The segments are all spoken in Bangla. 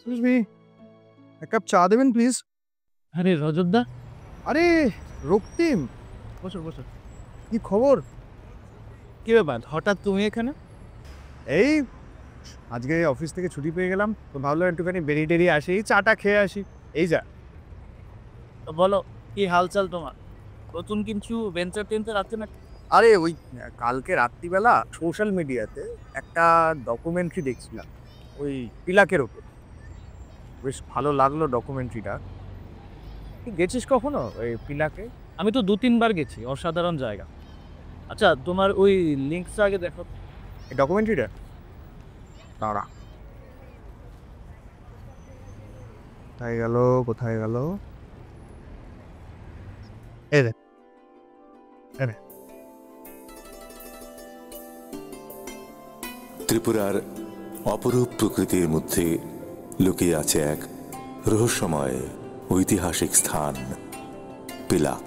এক্সকিউজ মি, এক কাপ চা দেবেন প্লিজ। আরে রজতদা, আরে রক্তিম, বসো বসো। কি খবর? কি ব্যাপার, হঠাৎ তুমি এখানে? এই আজকে অফিস থেকে ছুটি পেয়ে গেলাম, তো ভাবলাম একটুখানি বেরিয়ে টেরিয়ে আসি, চাটা খেয়ে আসি। এই যা। তো বলো, কি হালচাল তোমার? নতুন কিছু ভেঞ্চার টেঞ্চার আছে না? আরে ওই কালকে রাত্রিবেলা সোশ্যাল মিডিয়াতে একটা ডকুমেন্টারি দেখছিলাম ওই পিলাকের ওপর। বেশ ভালো লাগলো ডকুমেন্টারিটা। তুই গেছিস কখনো ওই পিলাকে? আমি তো 2-3 বার গেছি, অসাধারণ জায়গা। আচ্ছা, তোমার ওই লিঙ্কসটা আগে দেখো। এই ডকুমেন্টারিটা দাঁড়া, কোথায় গেল কোথায় গেল? এই দেখ, ত্রিপুরার অপরূপ প্রকৃতির মধ্যে লুকিয়ে আছে এক রহস্যময় ঐতিহাসিক স্থান, পিলাক।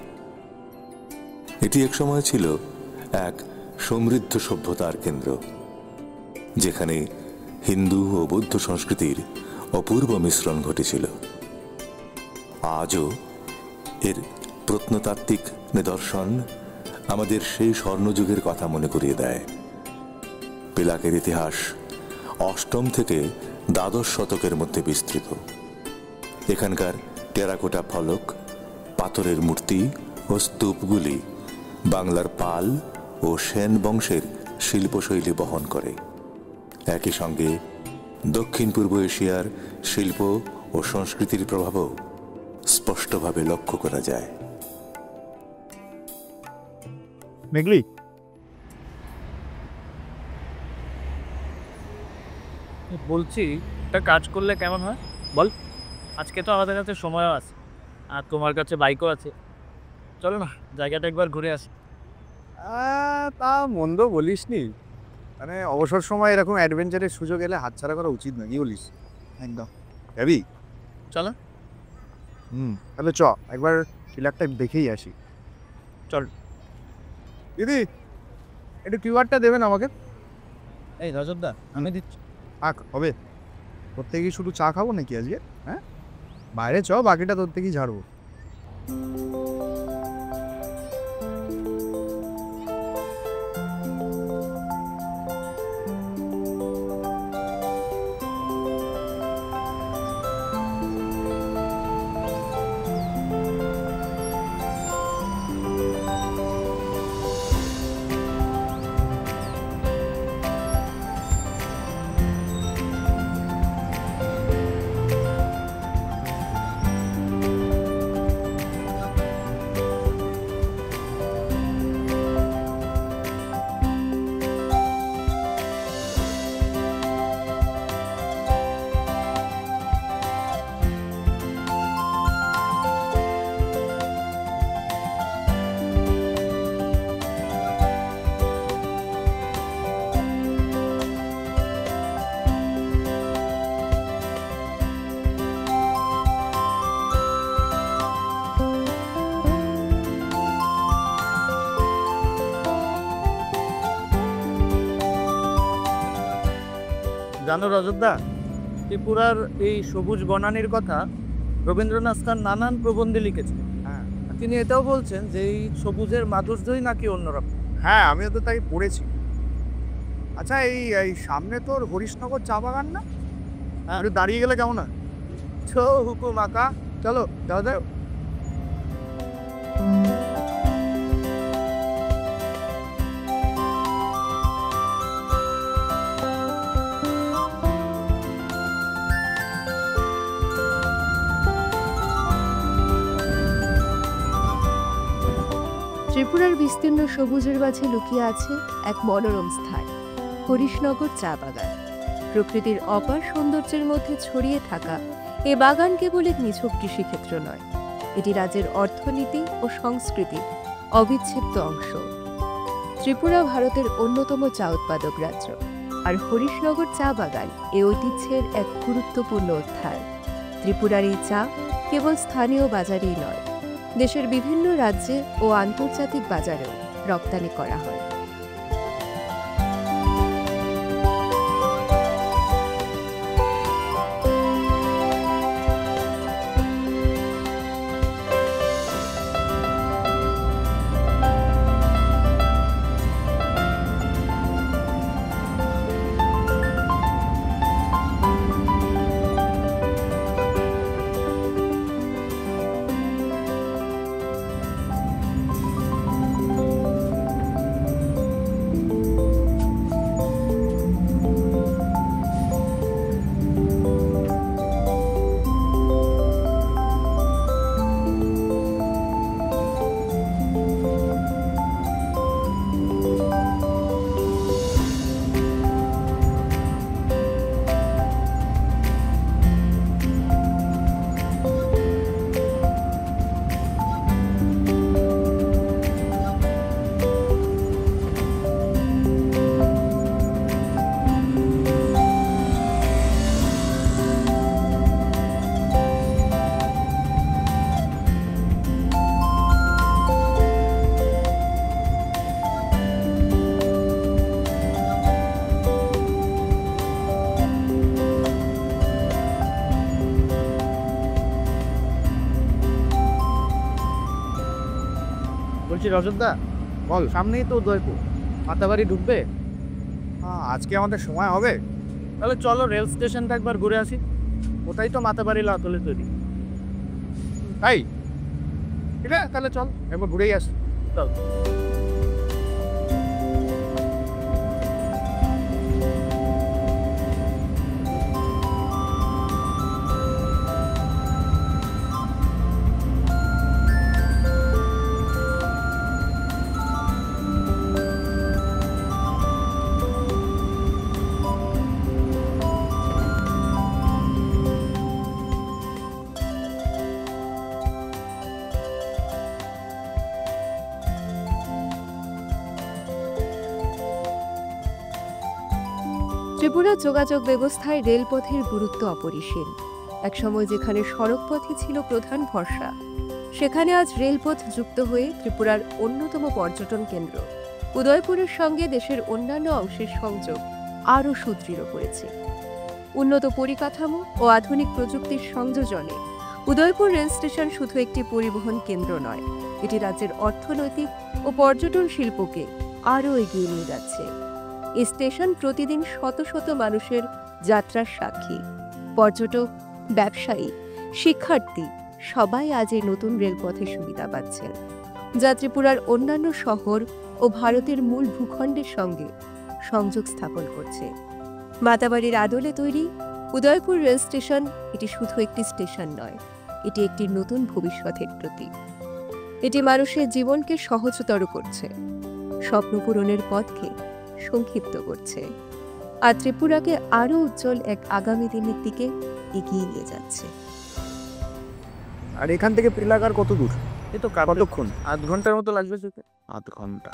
এটি এক সময় ছিল এক সমৃদ্ধ সভ্যতার কেন্দ্র, যেখানে হিন্দু ও বৌদ্ধ সংস্কৃতির অপূর্ব মিশ্রণ ঘটেছিল। আজও এর প্রত্নতাত্ত্বিক নিদর্শন আমাদের সেই স্বর্ণযুগের কথা মনে করিয়ে দেয়। পিলাকের ইতিহাস 8ম থেকে দ্বাদশ শতকের মধ্যে বিস্তৃত। এখানকার টেরাকোটা ফলক, পাথরের মূর্তি ও স্তূপগুলি বাংলার পাল ও সেন বংশের শিল্পশৈলী বহন করে। একই সঙ্গে দক্ষিণ পূর্ব এশিয়ার শিল্প ও সংস্কৃতির প্রভাবও স্পষ্টভাবে লক্ষ্য করা যায়। মেঘলি, বলছি, একটা কাজ করলে কেমন হয় বল? আজকে তো আমাদের কাছে সময়ও আছে, আর তোমার কাছে বাইকও আছে। চলো না, জায়গাটা একবার ঘুরে আসি। তা মন্দ বলিসনি। মানে অবসর সময় এরকম অ্যাডভেঞ্চারের সুযোগ এলে হাতছাড়া করা উচিত না, কি বলিস? একদম যাবি? চলো। তাহলে চ একবার পিলাকটা দেখেই আসি। চল। দিদি, একটু কিউআরটা দেবেন আমাকে। এই রজতদা, আমি দিচ্ছি। হবে, তোর থেকেই শুধু চা খাবো নাকি আজকে? হ্যাঁ, বাইরে চ, বাকিটা তোর থেকেই ঝাড়বো। জানো রজতদা, ত্রিপুরার এই সবুজ বনানীর কথা রবীন্দ্রনাথ তার নানান প্রবন্ধে লিখেছেন। হ্যাঁ, তিনি এটাও বলছেন যে এই সবুজের মাধুর্যই নাকি অন্যরকম। হ্যাঁ, আমিও তো তাই পড়েছি। আচ্ছা, এই এই সামনে তোর হরিশনগর চা বাগান না? হ্যাঁ। একটু দাঁড়িয়ে গেলে কেমন হয়? ছো হুকুম আকা। চলো যাও যাও। ত্রিপুরার বিস্তীর্ণ সবুজের মাঝে লুকিয়ে আছে এক মনোরম স্থান, হরিশনগর চা বাগান। প্রকৃতির অপার সৌন্দর্যের মধ্যে ছড়িয়ে থাকা এ বাগান কেবল এক নিছক কৃষিক্ষেত্র নয়, এটি রাজ্যের অর্থনীতি ও সংস্কৃতির অবিচ্ছেদ্য অংশ। ত্রিপুরা ভারতের অন্যতম চা উৎপাদক রাজ্য, আর হরিশনগর চা বাগান এ ঐতিহ্যের এক গুরুত্বপূর্ণ অধ্যায়। ত্রিপুরার এই চা কেবল স্থানীয় বাজারেই নয়, দেশের বিভিন্ন রাজ্যে ও আন্তর্জাতিক বাজারেও রপ্তানি করা হয়। বলছি রজতদা, বল। সামনেই তো উদয়পুর, মাতাবাড়ি ঢুকবে। আজকে আমাদের সময় হবে? তাহলে চলো রেল স্টেশনটা একবার ঘুরে আসি। ওটাই তো মাতাবাড়ি লাতলে তৈরি। তাই? ঠিক আছে, তাহলে চল একবার ঘুরেই আসি। চল। ত্রিপুরা যোগাযোগ ব্যবস্থায় রেলপথের গুরুত্ব অপরিসীম। একসময় যেখানে সড়কপথই ছিল প্রধান ভরসা, সেখানে আজ রেলপথ যুক্ত হয়ে ত্রিপুরার অন্যতম পর্যটন কেন্দ্র উদয়পুরের সঙ্গে দেশের অন্যান্য অংশের সংযোগ আরও সুদৃঢ় করেছে। উন্নত পরিকাঠামো ও আধুনিক প্রযুক্তির সংযোজনে উদয়পুর রেল স্টেশন শুধু একটি পরিবহন কেন্দ্র নয়, এটি রাজ্যের অর্থনৈতিক ও পর্যটন শিল্পকে আরও এগিয়ে নিয়ে যাচ্ছে। এই স্টেশন প্রতিদিন শত শত মানুষের যাত্রার সাক্ষী। পর্যটক, ব্যবসায়ী, শিক্ষার্থী সবাই আজ এই নতুন রেলপথের সুবিধা পাচ্ছেন, যা ত্রিপুরার অন্যান্য শহর ও ভারতের মূল ভূখণ্ডের সঙ্গে সংযোগ স্থাপন করছে। মাতাবাড়ির আদলে তৈরি উদয়পুর রেল স্টেশন এটি শুধু একটি স্টেশন নয়, এটি একটি নতুন ভবিষ্যতের প্রতীক। এটি মানুষের জীবনকে সহজতর করছে, স্বপ্ন পূরণের পথকে সংক্ষিপ্ত করছে, আর ত্রিপুরাকে আরও উজ্জ্বল এক আগামী দিনের দিকে এগিয়ে নিয়ে যাচ্ছে। আর এখান থেকে পিলাকার কত দূর? এই তো কতক্ষণ? আধ ঘন্টার মতো লাগবে যেতে। আধ ঘন্টা।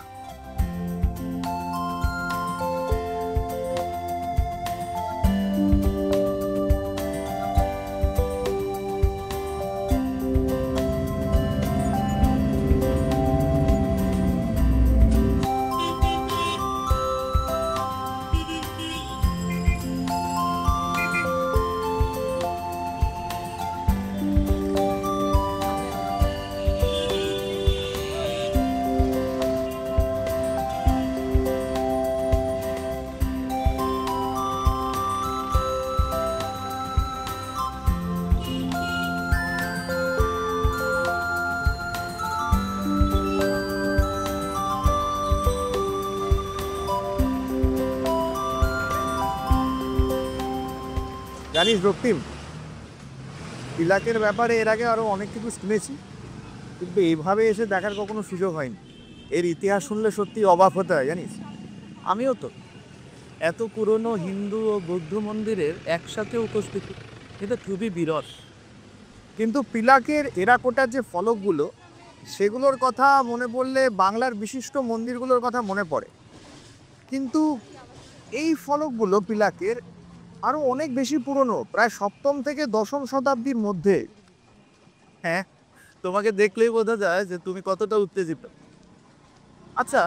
জানিস রক্তিম, তিলাকের ব্যাপারে এর আগে আরও অনেক কিছু শুনেছি, কিন্তু এইভাবে এসে দেখার কখনো সুযোগ হয়নি। এর ইতিহাস শুনলে সত্যি অবাক হতে হয়, জানিস। আমিও তো। এত পুরনো হিন্দু ও বৌদ্ধ মন্দিরের একসাথে উপস্থিতি, এটা খুবই বিরল। কিন্তু পিলাকের টেরাকোটার যে ফলকগুলো সেগুলোর কথা মনে পড়লে বাংলার বিশিষ্ট মন্দিরগুলোর কথা মনে পড়ে। কিন্তু এই ফলকগুলো পিলাকের আরো অনেক বেশি পুরনো, প্রায় সপ্তম থেকে দশম শতাব্দীর মধ্যে। হ্যাঁ, তোমাকে দেখলেই বোঝা যায় যে তুমি কতটা উত্তেজিত। আচ্ছা,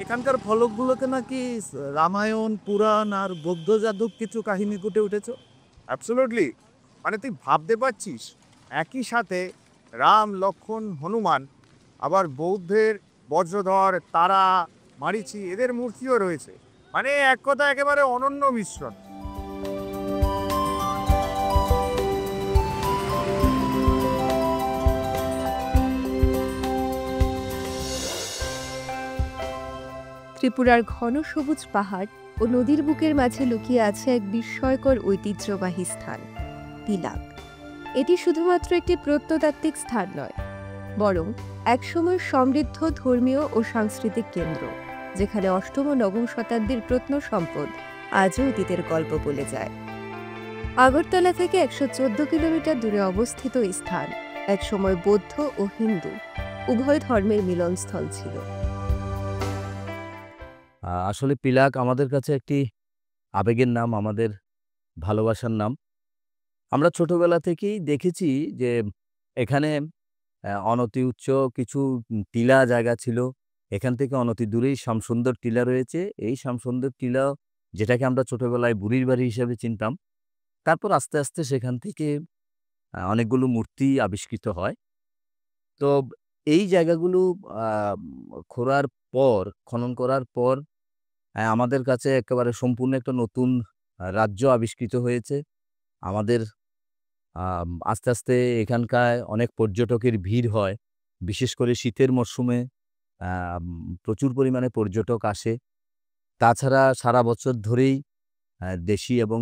এখানকার ফলকগুলোতে নাকি রামায়ণ, পুরাণ আর বৌদ্ধ জাদুর কিছু কাহিনী ফুটে উঠেছে। অ্যাবসলিউটলি, মানে তুই ভাবতে পারছিস, একই সাথে রাম, লক্ষ্মণ, হনুমান, আবার বৌদ্ধের বজ্রধর, তারা, মারিচি এদের মূর্তিও রয়েছে। মানে এক কথা একেবারে অনন্য মিশ্রণ। ত্রিপুরার ঘন সবুজ পাহাড় ও নদীর বুকের মাঝে লুকিয়ে আছে এক বিস্ময়কর ঐতিহ্যবাহী স্থান, পিলাক। এটি শুধুমাত্র একটি প্রত্নতাত্ত্বিক স্থান নয়, বরং একসময় সমৃদ্ধ ধর্মীয় ও সাংস্কৃতিক কেন্দ্র, যেখানে অষ্টম ও নবম শতাব্দীর প্রত্নসম্পদ আজও অতীতের গল্প বলে যায়। আগরতলা থেকে ১১৪ কিলোমিটার দূরে অবস্থিত এই স্থান একসময় বৌদ্ধ ও হিন্দু উভয় ধর্মের মিলনস্থল ছিল। আসলে পিলাক আমাদের কাছে একটি আবেগের নাম, আমাদের ভালোবাসার নাম। আমরা ছোটবেলা থেকেই দেখেছি যে এখানে অনতি উচ্চ কিছু টিলা জায়গা ছিল। এখান থেকে অনতি দূরেই শ্যামসুন্দর টিলা রয়েছে। এই শ্যামসুন্দর টিলা, যেটাকে আমরা ছোটবেলায় বুড়ির বাড়ি হিসেবে চিনতাম, তারপর আস্তে আস্তে সেখান থেকে অনেকগুলো মূর্তি আবিষ্কৃত হয়। তো এই জায়গাগুলো আহ, খোঁড়ার পর, খনন করার পর আমাদের কাছে একেবারে সম্পূর্ণ একটা নতুন রাজ্য আবিষ্কৃত হয়েছে। আমাদের আস্তে আস্তে এখানকার অনেক পর্যটকের ভিড় হয়। বিশেষ করে শীতের মরশুমে প্রচুর পরিমাণে পর্যটক আসে। তাছাড়া সারা বছর ধরেই দেশি এবং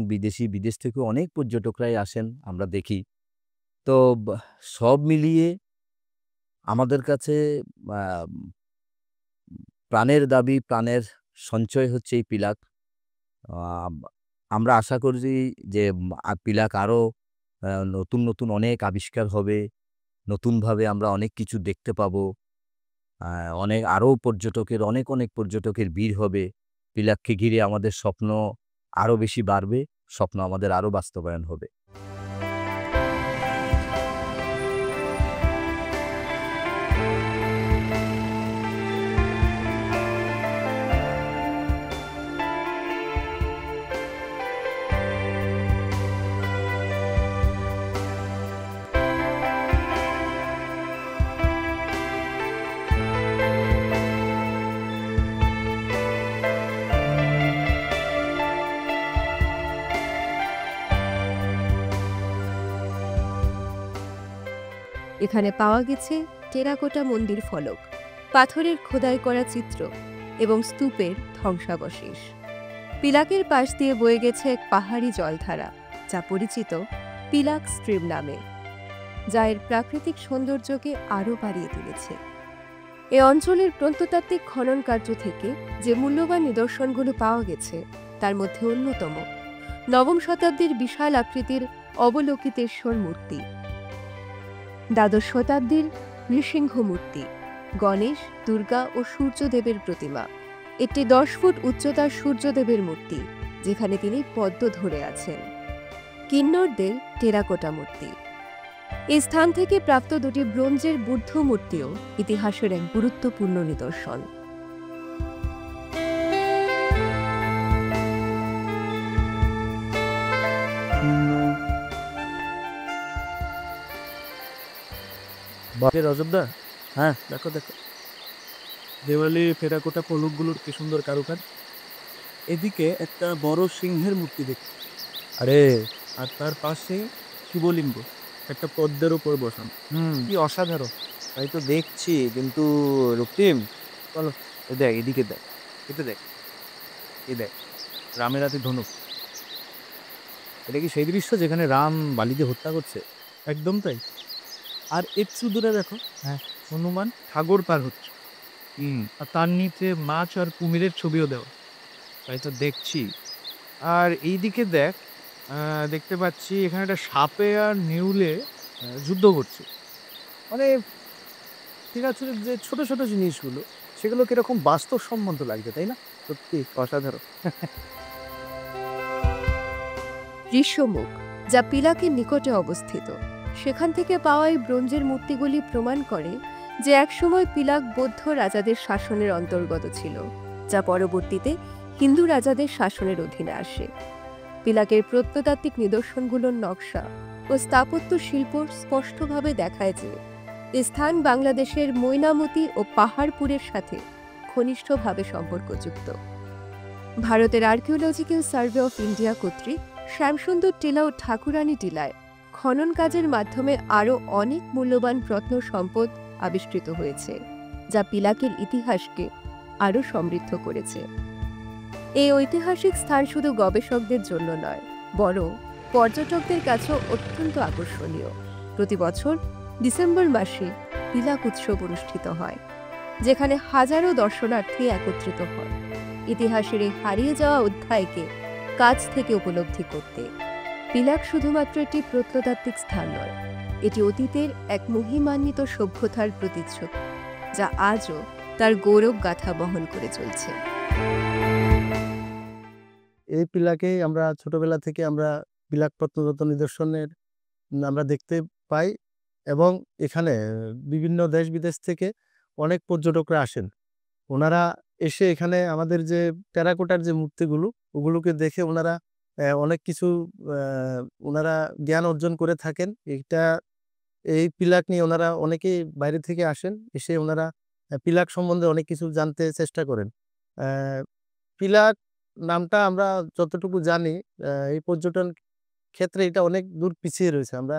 বিদেশ থেকেও অনেক পর্যটকরাই আসেন, আমরা দেখি। তো সব মিলিয়ে আমাদের কাছে আহ, প্রাণের দাবি, প্রাণের সঞ্চয় হচ্ছে এই পিলাক। আম, আমরা আশা করছি যে পিলাক আরও নতুন নতুন অনেক আবিষ্কার হবে, নতুনভাবে আমরা অনেক কিছু দেখতে পাবো। অনেক আরও অনেক অনেক পর্যটকের ভিড় হবে। পিলাককে ঘিরে আমাদের স্বপ্ন আরও বেশি বাড়বে, স্বপ্ন আমাদের আরও বাস্তবায়ন হবে। এখানে পাওয়া গেছে টেরাকোটা মন্দির ফলক, পাথরের খোদাই করা চিত্র এবং স্তূপের ধ্বংসাবশেষ। পিলাকের পাশ দিয়ে বয়ে গেছে এক পাহাড়ি জলধারা, যা পরিচিত পিলাক স্ট্রিম নামে, যা এর প্রাকৃতিক সৌন্দর্যকে আরও বাড়িয়ে তুলেছে। এ অঞ্চলের প্রত্নতাত্ত্বিক খনন কার্য থেকে যে মূল্যবান নিদর্শনগুলো পাওয়া গেছে তার মধ্যে অন্যতম নবম শতাব্দীর বিশাল আকৃতির অবলোকিতেশ্বর মূর্তি, দ্বাদশ শতাব্দীর নৃসিংহ মূর্তি, গণেশ, দুর্গা ও সূর্যদেবের প্রতিমা, একটি 10 ফুট উচ্চতার সূর্যদেবের মূর্তি যেখানে তিনি পদ্ম ধরে আছেন, কিন্নরদের টেরাকোটা মূর্তি। এই স্থান থেকে প্রাপ্ত দুটি ব্রোঞ্জের বুদ্ধ মূর্তিও ইতিহাসের এক গুরুত্বপূর্ণ নিদর্শন। রজবদা, হ্যাঁ দেখো দেখো, দেওয়ালি টেরাকোটা ফলকগুলোর কি সুন্দর কারুকাজ। এদিকে একটা বড় সিংহের মূর্তি দেখি, আরে আর তার পাশে শিবলিঙ্গ একটা পদ্মের উপর বসান। কি অসাধারণ! তাই তো দেখছি, কিন্তু রক্তিম, চলো দেখ এদিকে, দেখ এটা, দেখ এ দেখ, রামের হাতে ধনুক। এটা কি সেই দৃশ্য যেখানে রাম বালিকে হত্যা করছে? একদম তাই। আর একটু দূরে দেখো, হ্যাঁ। হনুমান সাগর পার হচ্ছে, আর তার নিচে মাছ আর কুমিরের ছবিও দেওয়া। তাই তো দেখছি। আর এইদিকে দেখ, দেখতে পাচ্ছি এখানে একটা সাপে আর নেউলে যুদ্ধ করছে। মানে চিরাচরিত যে ছোট ছোট জিনিসগুলো সেগুলো কিরকম বাস্তবসম্মত লাগছে, তাই না? সত্যি অসাধারণ। ঋষ্যমুখ, যা পিলাকের নিকটে অবস্থিত, সেখান থেকে পাওয়া এই ব্রোঞ্জের মূর্তিগুলি প্রমাণ করে যে একসময় পিলাক বৌদ্ধ রাজাদের শাসনের অন্তর্গত ছিল, যা পরবর্তীতে হিন্দু রাজাদের শাসনের অধীনে আসে। পিলাকের প্রত্নতাত্ত্বিক নিদর্শনগুলোর নকশা ও স্থাপত্য শিল্প স্পষ্টভাবে দেখায় যে এই স্থান বাংলাদেশের ময়নামতি ও পাহাড়পুরের সাথে ঘনিষ্ঠভাবে সম্পর্কযুক্ত। ভারতের আর্কিওলজিক্যাল সার্ভে অফ ইন্ডিয়া কর্তৃক শ্যামসুন্দর টিলা ও ঠাকুরানী টিলায় খনন কাজের মাধ্যমে আরও অনেক মূল্যবান প্রত্ন সম্পদ আবিষ্কৃত হয়েছে, যা পিলাকের ইতিহাসকে আরও সমৃদ্ধ করেছে। এই ঐতিহাসিক স্থান শুধু গবেষকদের জন্য নয়, বরং পর্যটকদের কাছেও অত্যন্ত আকর্ষণীয়। প্রতি বছর ডিসেম্বর মাসে পিলাক উৎসব অনুষ্ঠিত হয়, যেখানে হাজারো দর্শনার্থী একত্রিত হয় ইতিহাসের এই হারিয়ে যাওয়া অধ্যায়কে কাছ থেকে উপলব্ধি করতে। পিলাক শুধুমাত্র একটি প্রত্নতাত্ত্বিক স্থান নয়, এটি অতীতের এক মহিমান্বিত সভ্যতার প্রতিচ্ছবি, যা আজও তার গৌরব গাথা বহন করে চলছে। এই পিলাকে আমরা ছোটবেলা থেকে আমরা পিলাক প্রত্নতত্ত্ব নিদর্শনের আমরা দেখতে পাই, এবং এখানে বিভিন্ন দেশ বিদেশ থেকে অনেক পর্যটকরা আসেন। ওনারা এসে এখানে আমাদের যে টেরাকোটার যে মূর্তিগুলো, ওগুলোকে দেখে ওনারা অনেক কিছু ওনারা জ্ঞান অর্জন করে থাকেন। এই পিলাক নিয়ে ওনারা অনেকেই বাইরে থেকে আসেন, এসে ওনারা পিলাক সম্বন্ধে অনেক কিছু জানতে চেষ্টা করেন। পিলাক নামটা আমরা যতটুকু জানি, এই পর্যটন ক্ষেত্রে এটা অনেক দূর পিছিয়ে রয়েছে। আমরা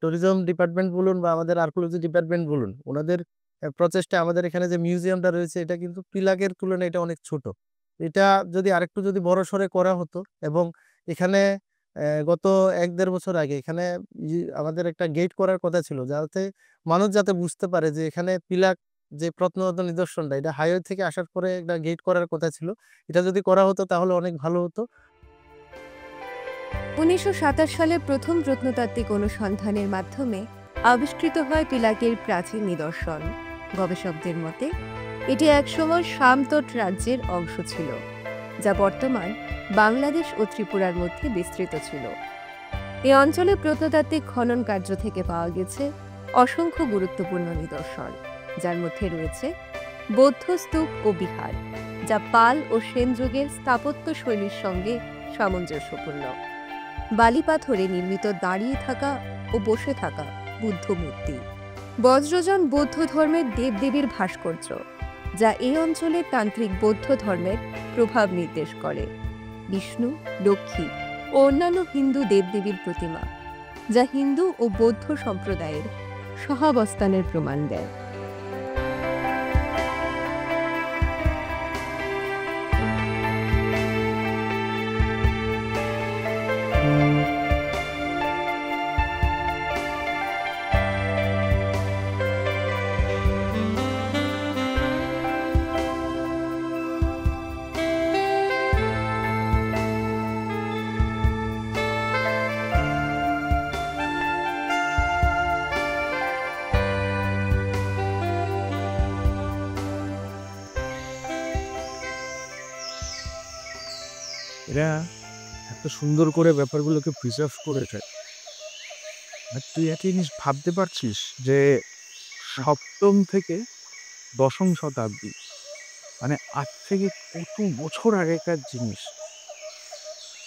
ট্যুরিজম ডিপার্টমেন্ট বলুন বা আমাদের আর্কিওলজি ডিপার্টমেন্ট বলুন, ওনাদের প্রচেষ্টা আমাদের এখানে যে মিউজিয়ামটা রয়েছে এটা কিন্তু পিলাকের তুলনায় এটা অনেক ছোট। এটা যদি আরেকটু যদি বড় সড়ে করা হতো, এবং এখানে গত ১-১.৫ বছর আগে এখানে আমাদের একটা গেট করার কথা ছিল, যাতে মানুষ যাতে বুঝতে পারে যে এখানে পিলাক যে প্রত্নতত্ত্ব নিদর্শনটা, এটা হাইওয়ে থেকে আসার পরে একটা গেট করার কথা ছিল। এটা যদি করা হতো তাহলে অনেক ভালো হতো। ১৯২৭ সালে প্রথম প্রত্নতাত্ত্বিক অনুসন্ধানের মাধ্যমে আবিষ্কৃত হয় পিলাকের প্রাচীন নিদর্শন। গবেষকদের মতে এটি একসময় সামতট রাজ্যের অংশ ছিল, যা বর্তমান বাংলাদেশ ও ত্রিপুরার মধ্যে বিস্তৃত ছিল। এই অঞ্চলে প্রত্নতাত্ত্বিক খনন কার্য থেকে পাওয়া গেছে অসংখ্য গুরুত্বপূর্ণ নিদর্শন, যার মধ্যে রয়েছে বৌদ্ধ স্তূপ ও বিহার, যা পাল ও সেন যুগের স্থাপত্য শৈলীর সঙ্গে সামঞ্জস্যপূর্ণ। বালি পাথরে নির্মিত দাঁড়িয়ে থাকা ও বসে থাকা বুদ্ধ মূর্তি, বজ্রযান বৌদ্ধ ধর্মের দেবদেবীর ভাস্কর্য, যা এই অঞ্চলের তান্ত্রিক বৌদ্ধ ধর্মের প্রভাব নির্দেশ করে, বিষ্ণু, লক্ষ্মী ও অন্যান্য হিন্দু দেবদেবীর প্রতিমা, যা হিন্দু ও বৌদ্ধ সম্প্রদায়ের সহাবস্থানের প্রমাণ দেয়। এরা এত সুন্দর করে ব্যাপারগুলোকে প্রিজার্ভ করেছে। আর তুই একটা জিনিস ভাবতে পারছিস যে সপ্তম থেকে দশম শতাব্দী, মানে আজ থেকে কত বছর আগেকার জিনিস।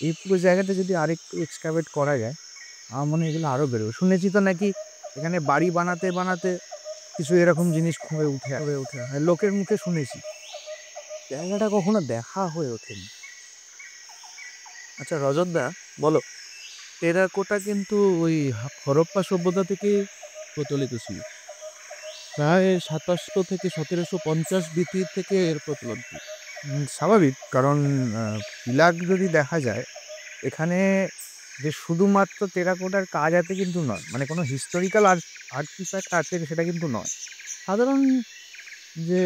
এই পুরো জায়গাটা যদি আরেকটু এক্সকাভেট করা যায়, আমার মনে হয় এগুলো আরও বেরোবে। শুনেছি তো নাকি এখানে বাড়ি বানাতে বানাতে কিছু এরকম জিনিস হয়ে ওঠে, লোকের মুখে শুনেছি। জায়গাটা কখনো দেখা হয়ে ওঠেনি। আচ্ছা রজতদা, বলো, টেরাকোটা কিন্তু ওই হরপ্পা সভ্যতা থেকে প্রচলিত ছিল। প্রায় ৭৭০০ থেকে ১৭৫০ BC থেকে এর প্রচলন ছিল। স্বাভাবিক, কারণ পিলাক যদি দেখা যায় এখানে, যে শুধুমাত্র টেরাকোটার কাজ আছে কিন্তু নয়, মানে কোনো হিস্টোরিক্যাল আর্টিফ্যাক্ট আছে সেটা কিন্তু নয়। সাধারণ যে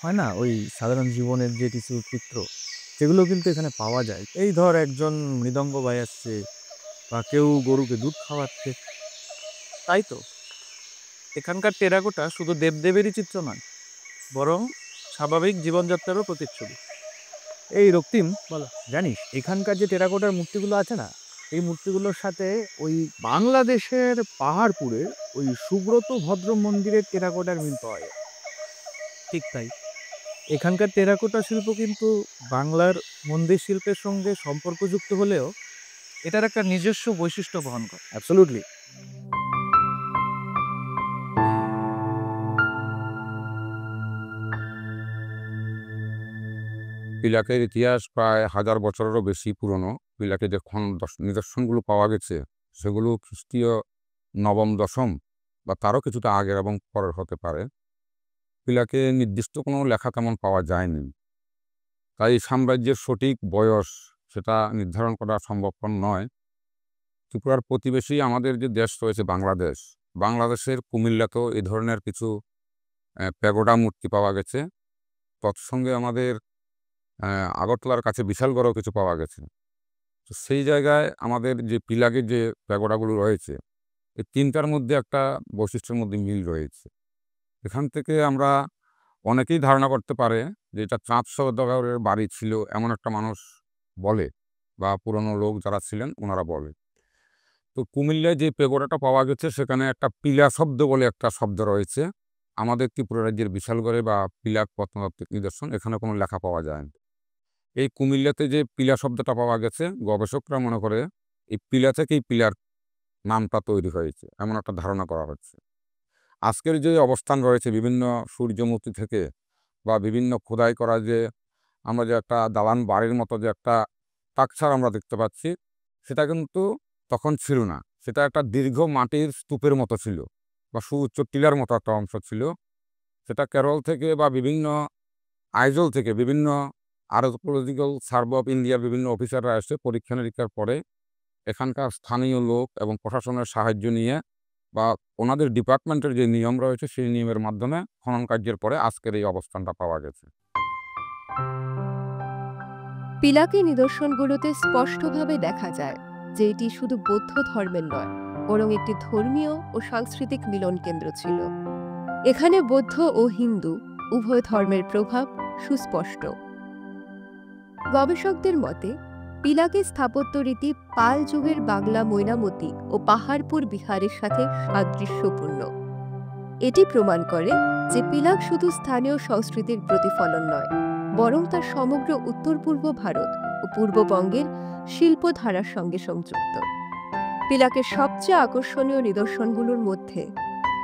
হয় না, ওই সাধারণ জীবনের যে কিছু চিত্র, সেগুলো কিন্তু এখানে পাওয়া যায়। এই ধর একজন মৃদঙ্গ বাজাচ্ছে বা কেউ গরুকে দুধ খাওয়াচ্ছে, তাই তো, এখানকার টেরাকোটা শুধু দেবদেবেরই চিত্র নয়, বরং স্বাভাবিক জীবনযাত্রারও প্রতিচ্ছবি। এই রক্তিম, বলো। জানিস এখানকার যে টেরাকোটার মূর্তিগুলো আছে না, এই মূর্তিগুলোর সাথে ওই বাংলাদেশের পাহাড়পুরের ওই সুব্রত ভদ্র মন্দিরের টেরাকোটার মিল পাওয়া যায়। ঠিক তাই, এখানকার টেরাকোটা শিল্প কিন্তু বাংলার মন্দির শিল্পের সঙ্গে সম্পর্কযুক্ত হলেও এটার একটা নিজস্ব বৈশিষ্ট্য বহন করে। অ্যাবসলিউটলি। পিলাকের ইতিহাস প্রায় 1000 বছরেরও বেশি পুরনো। পিলাকে যে নিদর্শনগুলো পাওয়া গেছে সেগুলো খ্রিস্টীয় নবম দশম বা তারও কিছুটা আগের এবং পরের হতে পারে। পিলাকে নির্দিষ্ট কোনো লেখা তেমন পাওয়া যায়নি, তাই সাম্রাজ্যের সঠিক বয়স সেটা নির্ধারণ করা সম্ভবপর নয়। ত্রিপুরার প্রতিবেশী আমাদের যে দেশ রয়েছে বাংলাদেশ, বাংলাদেশের কুমিল্লাতেও এই ধরনের কিছু প্যাগোডা মূর্তি পাওয়া গেছে। তৎসঙ্গে আমাদের আগরতলার কাছে বিশালগড়েও কিছু পাওয়া গেছে। তো সেই জায়গায় আমাদের যে পিলাকের যে প্যাগোডাগুলো রয়েছে, এই তিনটার মধ্যে একটা বৈশিষ্ট্যের মধ্যে মিল রয়েছে। এখান থেকে আমরা অনেকেই ধারণা করতে পারে যে এটা চাঁদ সওদাগরের বাড়ি ছিল এমন একটা মানুষ বলে, বা পুরনো লোক যারা ছিলেন ওনারা বলে। তো কুমিল্লায় যে প্যাগোডাটা পাওয়া গেছে সেখানে একটা পিলা শব্দ বলে একটা শব্দ রয়েছে। আমাদের ত্রিপুরা রাজ্যের বিশালগড়ে বা পিলাক প্রত্নতাত্ত্বিক নিদর্শন, এখানে কোনো লেখা পাওয়া যায় না। এই কুমিল্লাতে যে পিলা শব্দটা পাওয়া গেছে, গবেষকরা মনে করে এই পিলা থেকেই পিলার নামটা তৈরি হয়েছে, এমন একটা ধারণা করা হচ্ছে। আজকের যে অবস্থান রয়েছে বিভিন্ন সূর্যমূর্তি থেকে বা বিভিন্ন খোদাই করা যে আমরা যে একটা দালান বাড়ির মতো যে একটা স্ট্রাকচার আমরা দেখতে পাচ্ছি, সেটা কিন্তু তখন ছিল না। সেটা একটা দীর্ঘ মাটির স্তূপের মতো ছিল বা সুউচ্চ টিলার মতো একটা অংশ ছিল। সেটা কেরল থেকে বা বিভিন্ন আইজল থেকে বিভিন্ন আর্কিওলজিক্যাল সার্ভে অফ ইন্ডিয়ার বিভিন্ন অফিসাররা এসে পরীক্ষা নিরীক্ষার পরে এখানকার স্থানীয় লোক এবং প্রশাসনের সাহায্য নিয়ে বা ওনাদের ডিপার্টমেন্টের যে নিয়ম রয়েছে সেই নিয়মের মাধ্যমে খনন কার্যের পরে আজকের এই অবস্থানটা পাওয়া গেছে। পিলাকের নিদর্শনগুলোতে স্পষ্টভাবে দেখা যায় যে এটি শুধু বৌদ্ধ ধর্মের নয়, বরং একটি ধর্মীয় ও সাংস্কৃতিক মিলন কেন্দ্র ছিল। এখানে বৌদ্ধ ও হিন্দু উভয় ধর্মের প্রভাব সুস্পষ্ট। গবেষকদের মতে পিলাকের স্থাপত্য রীতি পাল যুগের বাংলা মৈনামতি ও পাহাড়পুর বিহারের সাথে সাদৃশ্যপূর্ণ। এটি প্রমাণ করে যে পিলাক শুধু স্থানীয় সংস্কৃতির প্রতিফলন নয়, বরং তা সমগ্র উত্তর পূর্ব ভারত ও পূর্ববঙ্গের শিল্পধারার সঙ্গে সংযুক্ত। পিলাকের সবচেয়ে আকর্ষণীয় নিদর্শনগুলোর মধ্যে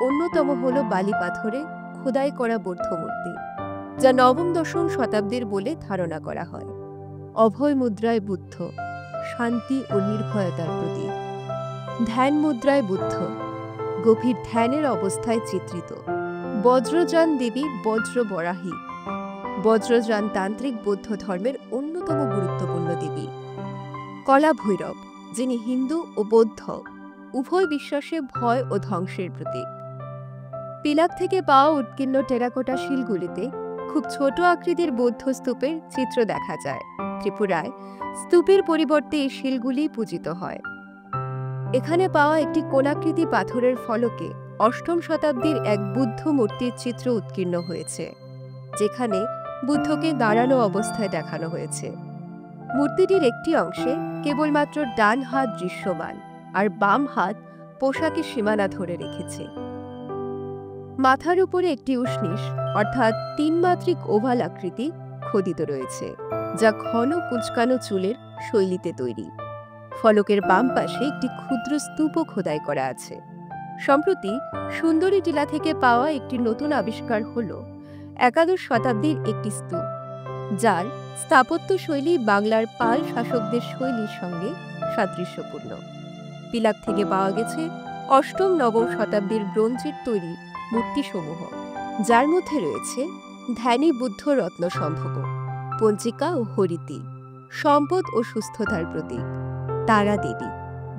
অন্যতম হল বালি পাথরে খোদাই করা বৌদ্ধ মূর্তি, যা নবম দশম শতাব্দীর বলে ধারণা করা হয়। অভয় মুদ্রায় বুদ্ধ, শান্তি ও নির্ভয়তার প্রতীক। ধ্যান মুদ্রায় বুদ্ধ, গভীর ধ্যানের অবস্থায় চিত্রিত। বজ্রযান দেবী বজ্র বরাহী, বজ্রযান তান্ত্রিক বৌদ্ধ ধর্মের অন্যতম গুরুত্বপূর্ণ দেবী। কলা ভৈরব, যিনি হিন্দু ও বৌদ্ধ উভয় বিশ্বাসে ভয় ও ধ্বংসের প্রতীক। পিলাক থেকে পাওয়া উৎকীর্ণ টেরাকোটা শিলগুলিতে খুব ছোট আকৃতির বৌদ্ধ স্তূপের চিত্র দেখা যায়। ত্রিপুরায় স্তূপের পরিবর্তে এই শিলগুলি পূজিত হয়। এখানে পাওয়া একটি কোণাকৃতি পাথরের ফলকে অষ্টম শতাব্দীর এক বুদ্ধ মূর্তির চিত্র উৎকীর্ণ হয়েছে, যেখানে বুদ্ধকে দাঁড়ানো অবস্থায় দেখানো হয়েছে। মূর্তিটির একটি অংশে কেবলমাত্র ডান হাত দৃশ্যমান, আর বাম হাত পোশাকের সীমানা ধরে রেখেছে। মাথার উপরে একটি উষ্ণিস অর্থাৎ তিনমাত্রিক ওভাল আকৃতি খোদিত রয়েছে, যা ঘন কুঁচকানো চুলের শৈলীতে তৈরি। ফলকের বাম পাশে একটি ক্ষুদ্র স্তূপও খোদাই করা আছে। সম্প্রতি সুন্দরী টিলা থেকে পাওয়া একটি নতুন আবিষ্কার হল একাদশ শতাব্দীর একটি স্তূপ, যার স্থাপত্য শৈলী বাংলার পাল শাসকদের শৈলীর সঙ্গে সাদৃশ্যপূর্ণ। পিলাক থেকে পাওয়া গেছে অষ্টম নবম শতাব্দীর ব্রোঞ্জের তৈরি মূর্তিসমূহ, যার মধ্যে রয়েছে ধ্যানী বুদ্ধ রত্ন সম্ভব, পঞ্চিকা ও হরিতি, সম্পদ ও সুস্থতার প্রতীক, তারা দেবী,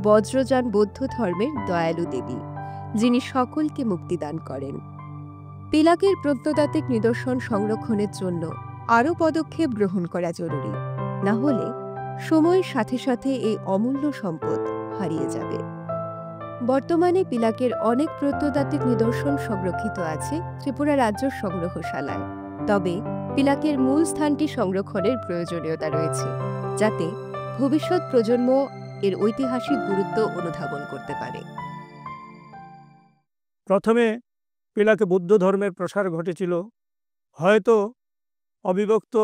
বজ্রযান বৌদ্ধ ধর্মের দয়ালু দেবী, যিনি সকলকে মুক্তিদান করেন। পিলাকের প্রত্নতাত্ত্বিক নিদর্শন সংরক্ষণের জন্য আরও পদক্ষেপ গ্রহণ করা জরুরি, না হলে সময়ের সাথে সাথে এই অমূল্য সম্পদ হারিয়ে যাবে। বর্তমানে পিলাকের অনেক প্রত্নতাত্ত্বিক নিদর্শন সংরক্ষিত আছে ত্রিপুরা রাজ্য সংগ্রহশালায়। তবে পিলাকের মূল স্থানটি সংরক্ষণের প্রয়োজনীয়তা রয়েছে, যাতে ভবিষ্যৎ প্রজন্ম এর ঐতিহাসিক গুরুত্ব অনুধাবন করতে পারে। প্রথমে পিলাকে বৌদ্ধ ধর্মের প্রসার ঘটেছিল। হয়তো অবিভক্ত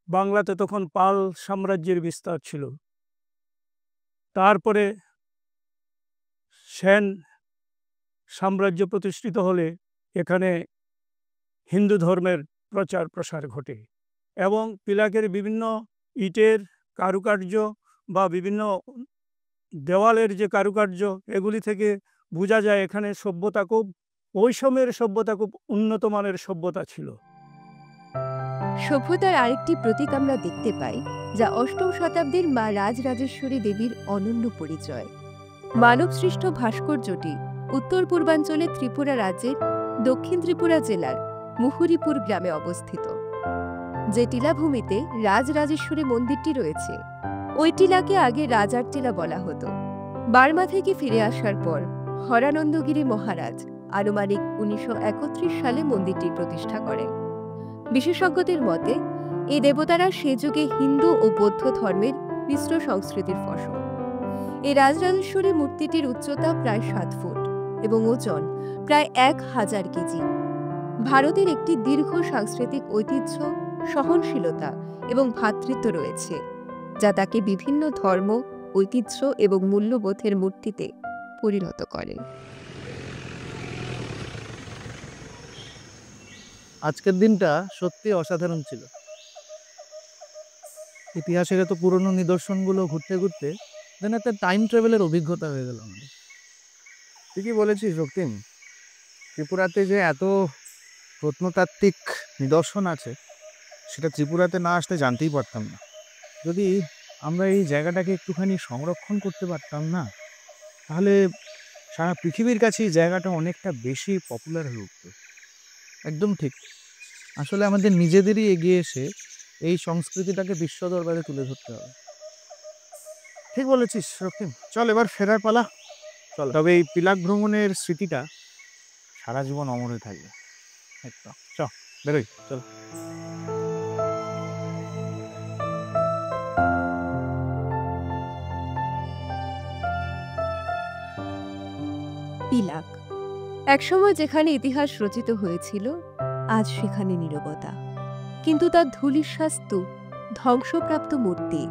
বাংলাতে তখন পাল সাম্রাজ্যের বিস্তার ছিল। তারপরে সেন সাম্রাজ্য প্রতিষ্ঠিত হলে এখানে হিন্দু ধর্মের প্রচার প্রসার ঘটে এবং পিলাকের বিভিন্ন ইটের কারুকার্য বা বিভিন্ন দেওয়ালের যে কারুকার্য, এগুলি থেকে বোঝা যায় এখানে সভ্যতা খুব, ওই সময়ের সভ্যতা খুব উন্নত মানের সভ্যতা ছিল। সভ্যতার আরেকটি প্রতীক আমরা দেখতে পাই, যা অষ্টম শতাব্দীর মা রাজরাজেশ্বরী দেবীর অনন্য পরিচয়। মানবসৃষ্ট ভাস্কর্যটি উত্তর পূর্বাঞ্চলে ত্রিপুরা রাজ্যের দক্ষিণ ত্রিপুরা জেলার মুহুরীপুর গ্রামে অবস্থিত। যে টিলাভূমিতে রাজরাজেশ্বরী মন্দিরটি রয়েছে, ওই টিলাকে আগে রাজার টিলা বলা হতো। বার্মা থেকে ফিরে আসার পর হরানন্দগিরি মহারাজ আনুমানিক 1931 সালে মন্দিরটি প্রতিষ্ঠা করেন। বিশেষজ্ঞদের মতে এই দেবতারা সে যুগে হিন্দু ও বৌদ্ধ ধর্মের মিশ্র সংস্কৃতির ফসল। এই রাজরাজেশ্বরী মূর্তিটির উচ্চতা প্রায় 7 ফুট এবং ওজন প্রায় 1000 কেজি। ভারতের একটি দীর্ঘ সাংস্কৃতিক ঐতিহ্য, সহনশীলতা এবং ভ্রাতৃত্ব রয়েছে, যা তাকে বিভিন্ন ধর্ম, ঐতিহ্য এবং মূল্যবোধের মূর্তিতে পরিণত করে। আজকের দিনটা সত্যি অসাধারণ ছিল। ইতিহাসের এত পুরনো নিদর্শনগুলো ঘুরতে ঘুরতে যেন একটা টাইম ট্রাভেলের অভিজ্ঞতা হয়ে গেল আমাদের। ঠিকই বলেছিস রক্তিম, ত্রিপুরাতে যে এত প্রত্নতাত্ত্বিক নিদর্শন আছে, সেটা ত্রিপুরাতে না আসলে জানতেই পারতাম না। যদি আমরা এই জায়গাটাকে একটুখানি সংরক্ষণ করতে পারতাম না, তাহলে সারা পৃথিবীর কাছে এই জায়গাটা অনেকটা বেশি পপুলার হয়ে উঠত। একদম ঠিক। আসলে আমাদের নিজেদেরই এগিয়ে এসে এই সংস্কৃতিটাকে বিশ্ব দরবারে তুলে ধরতে হবে। ঠিক বলেছিস রক্তিম, চল এবার ফেরার পালা। চল, তবে এই পিলাক ভ্রমণের স্মৃতিটা সারা জীবন অমর হয়ে থাকবে। একদম, চল বেরোই, চল। পিলাক, একসময় যেখানে ইতিহাস রচিত হয়েছিল, আজ সেখানে নীরবতা। কিন্তু তার ধূলিসাৎ স্তূপ, ধ্বংসপ্রাপ্ত মূর্তি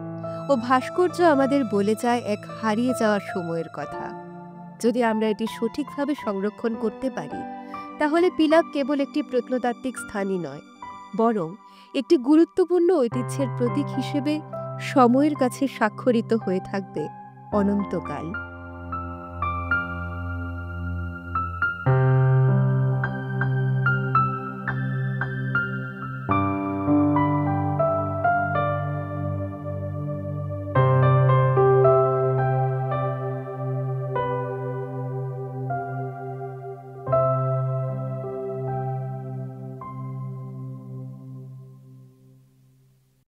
ও ভাস্কর্য আমাদের বলে যায় এক হারিয়ে যাওয়ার সময়ের কথা। যদি আমরা এটি সঠিকভাবে সংরক্ষণ করতে পারি, তাহলে পিলাক কেবল একটি প্রত্নতাত্ত্বিক স্থানই নয়, বরং একটি গুরুত্বপূর্ণ ঐতিহ্যের প্রতীক হিসেবে সময়ের কাছে স্বাক্ষরিত হয়ে থাকবে অনন্তকাল।